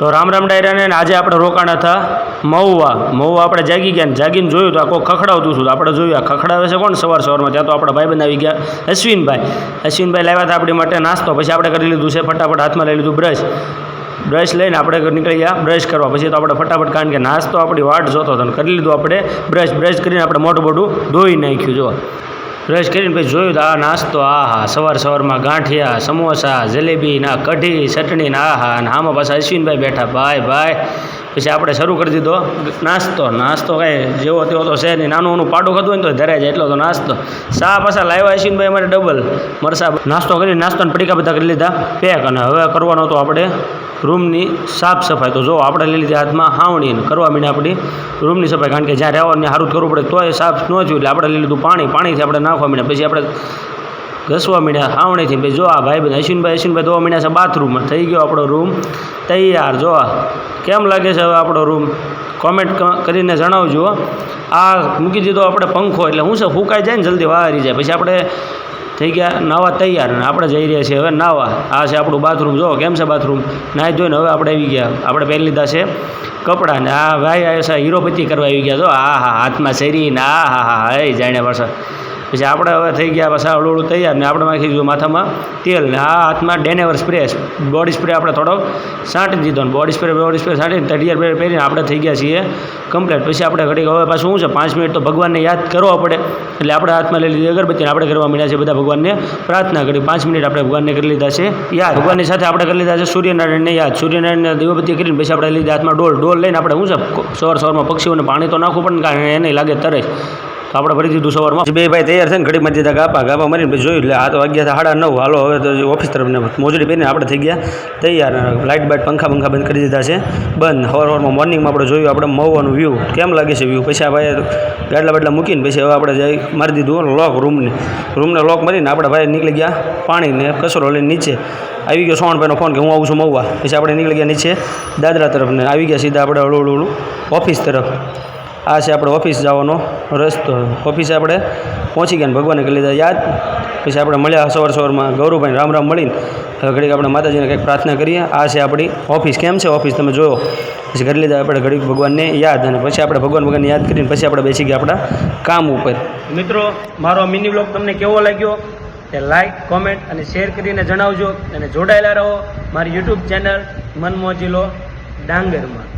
તો રામ રામ ડાયરાને આજે આપણે રોકાણા હતા મહુવા આપણે જાગી ગયા ને જાગીને જોયું તો આ કોઈ ખખડાવતું હતું. આપણે જોયું આ ખખડાવે છે કોણ સવારમાં. ત્યાં તો આપણા ભાઈબંધ આવી ગયા અશ્વિનભાઈ લાવ્યા હતા આપણી માટે નાસ્તો. પછી આપણે કરી લીધું છે ફટાફટ હાથમાં લઈ લીધું બ્રશ લઈને આપણે નીકળી ગયા બ્રશ કરવા. પછી તો આપણે ફટાફટ કારણ કે નાસ્તો આપણી વાટ જોતો હતો ને કરી લીધું આપણે બ્રશ કરીને આપણે મોટું ધોઈ નાખ્યું. જો બ્રશ કરીને પછી જોયું તો આ નાસ્તો સવારમાં ગાંઠિયા સમોસા જલેબી ના કઢી ચટણી ના અને આમાં પાછા અશ્વિનભાઈ બેઠા ભાઈ. પછી આપણે શરૂ કરી દીધો નાસ્તો કાંઈ જેવો તેવો તો છે નહીં. નાનું પાડું ખાધું હોય ને તો ધરાઈ જાય એટલો તો નાસ્તો. ચા પાછા લાવ્યા અશ્વિનભાઈ અમારે ડબલ મરસા નાસ્તો કરી નાસ્તાના પડીકા બધા કરી લીધા પેક. અને હવે કરવાનો હતો આપણે રૂમની સાફ સફાઈ. તો જો આપણે લઈ લીધી હાથમાં હાવણી કરવા માંડ્યા આપણી રૂમની સફાઈ. કારણ કે જ્યાં રહેવાનું સારું જ કરવું પડે તોય સાફ ન થયું એટલે આપણે લઈ લીધું પાણીથી આપણે નાખવા માંડ્યા. પછી આપણે ઘસવા માંડ્યા હાવણીથી. પછી જો આ ભાઈ અશ્વિનભાઈ ધોવા માંડ્યા છે બાથરૂમમાં. થઈ ગયો આપણો રૂમ તૈયાર. જો કેમ લાગે છે હવે આપણો રૂમ કોમેન્ટ કરીને જણાવજો. આ મૂકી દીધો આપણે પંખો એટલે શું છે ફૂંકાઈ જાય ને જલ્દી વારી જાય. પછી આપણે થઈ ગયા નાવા તૈયાર અને આપણે જઈ રહ્યા છીએ હવે નાવા. આ છે આપણું બાથરૂમ. જો કેમ છે બાથરૂમ નાહી ધોઈને હવે આપણે આવી ગયા. આપણે પહેરી લીધા છે કપડાં ને આ ભાઈ આવ્યા છે હીરોપતિ કરવા આવી ગયા. જો હાથમાં શરીને એ જાણ્યા પાછા. પછી આપણે હવે થઈ ગયા પાછા હળવું તૈયાર ને આપણે નાખી દીધું માથામાં તેલ ને આ હાથમાં ડેનેવર બોડી સ્પ્રે આપણે થોડો છાંટી દીધો ને બોડી સ્પ્રે છાંટીને તૈયાર પહેરીને આપણે થઈ ગયા છીએ કમ્પ્લીટ. પછી આપણે ઘડીક હવે પાછું શું છે 5 મિનિટ તો ભગવાનને યાદ કરવા પડે એટલે આપણે હાથમાં લઈ લીધી અગરબત્તીને આપણે કરવા માંડ્યા છે બધા ભગવાનને પ્રાર્થના કરી. 5 મિનિટ આપણે ભગવાનને કરી લીધા છે યાદ. ભગવાનની સાથે આપણે કરી લીધા છે સૂર્યનારાયણને યાદ. સૂર્યનારાયણને દીવબત્તી કરીને પછી આપણે લીધા હાથમાં ડોલ લઈને આપણે શું છે સવારમાં પક્ષીઓને પાણી તો નાખવું પડે ને કારણ એને લાગે તરસ. તો આપણે ભરી દીધું સવારમાં. બે ભાઈ તૈયાર થઈને ઘડીક માં દીધા ગાપા મારીને પછી જોયું એટલે આ તો વાગ્યા હતા 9:30. હાલો હવે તો ઓફિસ તરફને મોજડી પહેરીને આપણે થઈ ગયા તૈયાર. લાઇટ પંખા બંધ કરી દીધા છે બંધ. સવારમાં મોર્નિંગમાં આપણે જોયું આપણે મહુવાનું વ્યૂ કેમ લાગે છે વ્યૂ. પછી આ ભાઈ ગાડલા બાડલા મૂકીને પછી હવે આપણે જઈ મારી દીધું લોક રૂમને લોક મારીને આપણે ભાઈ નીકળી ગયા પાણીને કચરો લઈને નીચે આવી ગયો. સોણભાઈનો ફોન કે હું આવું છું મહુવા. પછી આપણે નીકળી ગયા નીચે દાદરા તરફ ને આવી ગયા સીધા આપણે હળવું ઓફિસ તરફ. આ છે આપણે ઓફિસ જવાનો રસ્તો. ઓફિસે આપણે પહોંચી ગયા ને ભગવાનને કરી લીધા યાદ. પછી આપણે મળ્યા સવારમાં ગૌરવભાઈ રામ મળીને હવે ઘડીક આપણે માતાજીને કંઈક પ્રાર્થના કરીએ. આ છે આપણી ઓફિસ. કેમ છે ઓફિસ તમે જોયો. પછી કરી લીધા આપણે ઘડીક ભગવાનને યાદ અને પછી આપણે ભગવાનને યાદ કરીને પછી આપણે બેસી ગયા આપણા કામ ઉપર. મિત્રો મારો મિની બ્લોગ તમને કેવો લાગ્યો તે લાઇક કોમેન્ટ અને શેર કરીને જણાવજો અને જોડાયેલા રહો મારી યુટ્યુબ ચેનલ મનમોજીલો ડાંગરમાં.